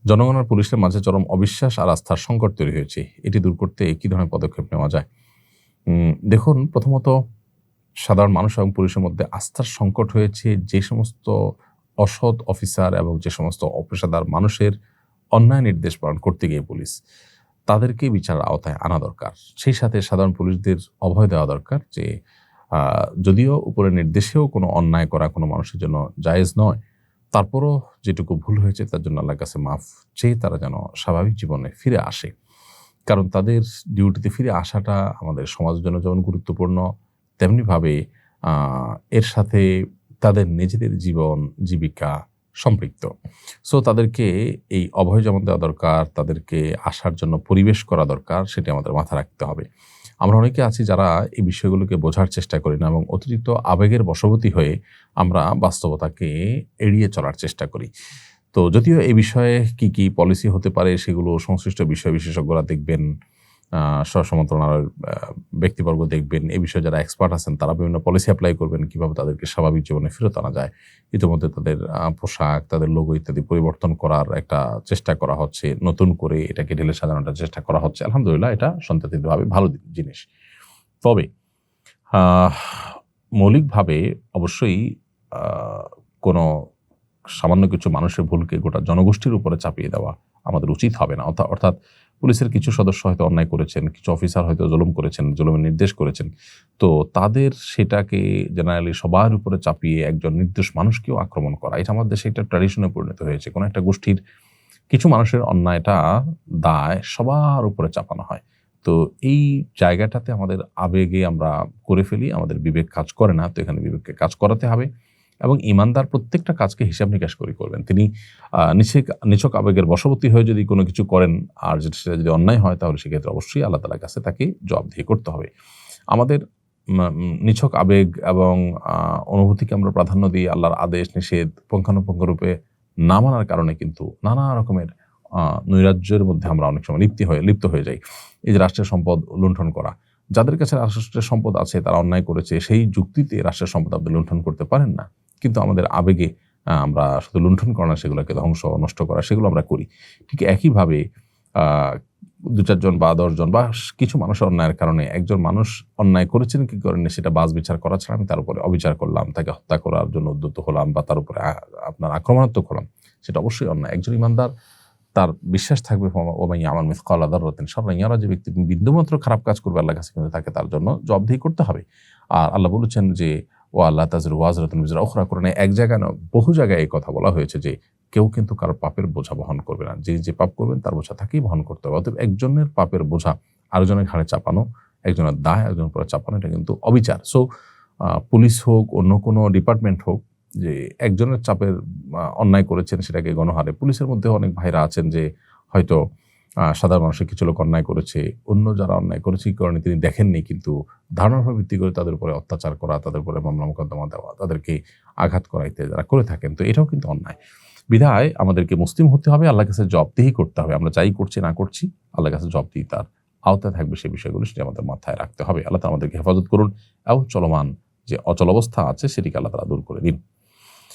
জনগণের পুলিশের মাঝে চরম অবিশ্বাস আর আস্থার সংকট তৈরি হয়েছে। এটি দূর করতে কি ধরনের পদক্ষেপ নেওয়া যায়? দেখুন, প্রথমত সাধারণ মানুষ এবং পুলিশের মধ্যে আস্থার সংকট হয়েছে যে সমস্ত অসৎ অফিসার এবং যে সমস্ত অপেশাদার মানুষের অন্যায় নির্দেশ পালন করতে গিয়ে পুলিশ, তাদেরকে বিচারের আওতায় আনা দরকার। সেই সাথে সাধারণ পুলিশদের অভয় দেওয়া দরকার যে যদিও উপরের নির্দেশেও কোনো অন্যায় করা কোনো মানুষের জন্য জায়েজ নয়, তারপরও যেটুকু ভুল হয়েছে তার জন্য আল্লাহর কাছে মাফ চেয়ে তারা যেন স্বাভাবিক জীবনে ফিরে আসে। কারণ তাদের ডিউটিতে ফিরে আসাটা আমাদের সমাজের জন্য যেমন গুরুত্বপূর্ণ, তেমনিভাবে এর সাথে তাদের নিজেদের জীবন জীবিকা সম্পৃক্ত। সো তাদেরকে এই অভয় যেমন দেওয়া দরকার, তাদেরকে আসার জন্য পরিবেশ করা দরকার, সেটি আমাদের মাথায় রাখতে হবে। আমরা অনেকে আছি যারা এই বিষয়গুলোকে বোঝার চেষ্টা করি না এবং অতিরিক্ত আবেগের বশবর্তী হয়ে আমরা বাস্তবতাকে এড়িয়ে চলার চেষ্টা করি। তো যদিও এই বিষয়ে কি পলিসি হতে পারে সেগুলো সংশ্লিষ্ট বিষয় বিশেষজ্ঞরা দেখবেন, স্বরাষ্ট্র মন্ত্রণালয়ের ব্যক্তিবর্গ দেখবেন। এই বিষয়ে যারা এক্সপার্ট আছেন তারা বিভিন্ন পলিসি এপ্লাই করবেন কিভাবে তাদেরকে স্বাভাবিক জীবনে ফেরত আনা যায়। ইতিমধ্যে তাদের পোশাক, তাদের লোগো ইত্যাদি পরিবর্তন করার একটা চেষ্টা করা হচ্ছে। নতুন করে এটাকে ঢেলে সাজানোর চেষ্টা করা হচ্ছে। আলহামদুলিল্লাহ, এটা সন্তাতিভাবে ভালো জিনিস। তবে আহ মৌলিকভাবে অবশ্যই আ কোনো সামান্য কিছু মানুষের ভুলকে গোটা জনগোষ্ঠীর উপরে চাপিয়ে দেওয়া আমাদের উচিত হবে না। অর্থাৎ পুলিশের কিছু সদস্য হয়তো অন্যায় করেছেন, কিছু অফিসার হয়তো জুলুম করেছেন, জুলুমের নির্দেশ করেছেন। তো তাদের সেটাকে জেনারেলি সবার উপরে চাপিয়ে একজন নির্দোষ মানুষকেও আক্রমণ করা, এটা আমাদের দেশে একটা ট্র্যাডিশনে পরিণত হয়েছে। কোনো একটা গোষ্ঠীর কিছু মানুষের অন্যায়টা দায় সবার উপরে চাপানো হয়। তো এই জায়গাটাতে আমাদের আবেগে আমরা করে ফেলি, আমাদের বিবেক কাজ করে না। তো এখানে বিবেককে কাজ করাতে হবে এবং ঈমানদার প্রত্যেকটা কাজকে হিসাব নিকাশ করে করবেন। তিনি নিছক আবেগের বশবর্তী হয়ে যদি কোনো কিছু করেন আর সেটা যদি অন্যায় হয় তাহলে সেক্ষেত্রে অবশ্যই আল্লাহ তাআলার কাছে তাকে জবাবদিহি করতে হবে। আমাদের নিছক আবেগ এবং অনুভূতিকে আমরা প্রাধান্য দিই, আল্লাহর আদেশ নিষেধ পুঙ্খানুপুঙ্খরূপে না মানার কারণে কিন্তু নানা রকমের নৈরাজ্যের মধ্যে আমরা অনেক সময় লিপ্ত হয়ে যাই। এই যে রাষ্ট্রের সম্পদ লুণ্ঠন করা। যাদের কাছে রাষ্ট্রের সম্পদ আছে তারা অন্যায় করেছে, সেই যুক্তিতে রাষ্ট্রের সম্পদ আপনি লুণ্ঠন করতে পারেন না। কিন্তু আমাদের আবেগে আমরা শুধু লুণ্ঠন করা না, সেগুলোকে ধ্বংস নষ্ট করা সেগুলো আমরা করি। ঠিক একইভাবে আ ২-৪ জন বা ১০ জন বা কিছু মানুষের অন্যায়ের কারণে একজন মানুষ অন্যায় করেছেন কি করেননি সেটা বাছবিচার করা ছাড়া আমি তার উপরে অবিচার করলাম, তাকে হত্যা করার জন্য উদ্যত হলাম বা তার উপরে আপনার আক্রমণাত্মক হলাম, সেটা অবশ্যই অন্যায়। একজন ঈমানদার তার বিশ্বাস থাকবে ওমান ইয়ামাল মিসকালা যাররাতিন শাররান ইয়ারা, যে ব্যক্তি বিন্দুমাত্র খারাপ কাজ করবে আল্লাহর কাছে কিন্তু তাকে তার জন্য জবাবদিহি করতে হবে। আর আল্লাহ বলেছেন যে ওয়া আল্লা তাযিরু ওয়াজরাতুন বিজরা উখরা, কোরআনে এক জায়গায় না বহু জায়গায় এই কথা বলা হয়েছে যে কেউ কিন্তু কারো পাপের বোঝা বহন করবে না। যে পাপ করবেন তার বোঝা তাকেই বহন করতে হবে। অতএব একজনের পাপের বোঝা আরেকজনের ঘাড়ে চাপানো, একজনের দায় আরেকজনের উপরে চাপানো, এটা কিন্তু অবিচার। সো পুলিশ হোক, অন্য কোনো ডিপার্টমেন্ট হোক, যে একজনের চাপের অন্যায় করেছেন সেটাকে গণহারে, পুলিশের মধ্যেও অনেক ভাইরা আছেন যে হয়তো সাধারণ মানুষের কিছু লোক অন্যায় করেছে, অন্য যারা অন্যায় করেছে কি কারণে তিনি দেখেননি, কিন্তু ধারণার উপর ভিত্তি করে তাদের উপরে অত্যাচার করা, তাদের উপরে মামলা মোকদ্দমা দেওয়া, তাদেরকে আঘাত করা ইত্যাদি যারা করে থাকেন, তো এটাও কিন্তু অন্যায়। বিধায় আমাদেরকে মুসলিম হতে হবে, আল্লাহর কাছে জবাবদিহি করতে হবে। আমরা যাই করছি না করছি আল্লাহর কাছে জবাবদিহি তার আওতায় থাকবে, সেই বিষয়গুলো সেটা আমাদের মাথায় রাখতে হবে। আল্লাহ তাআলা আমাদেরকে হেফাজত করুন এবং চলমান যে অচল অবস্থা আছে সেটিকে আল্লাহ তাআলা দূর করে দিন।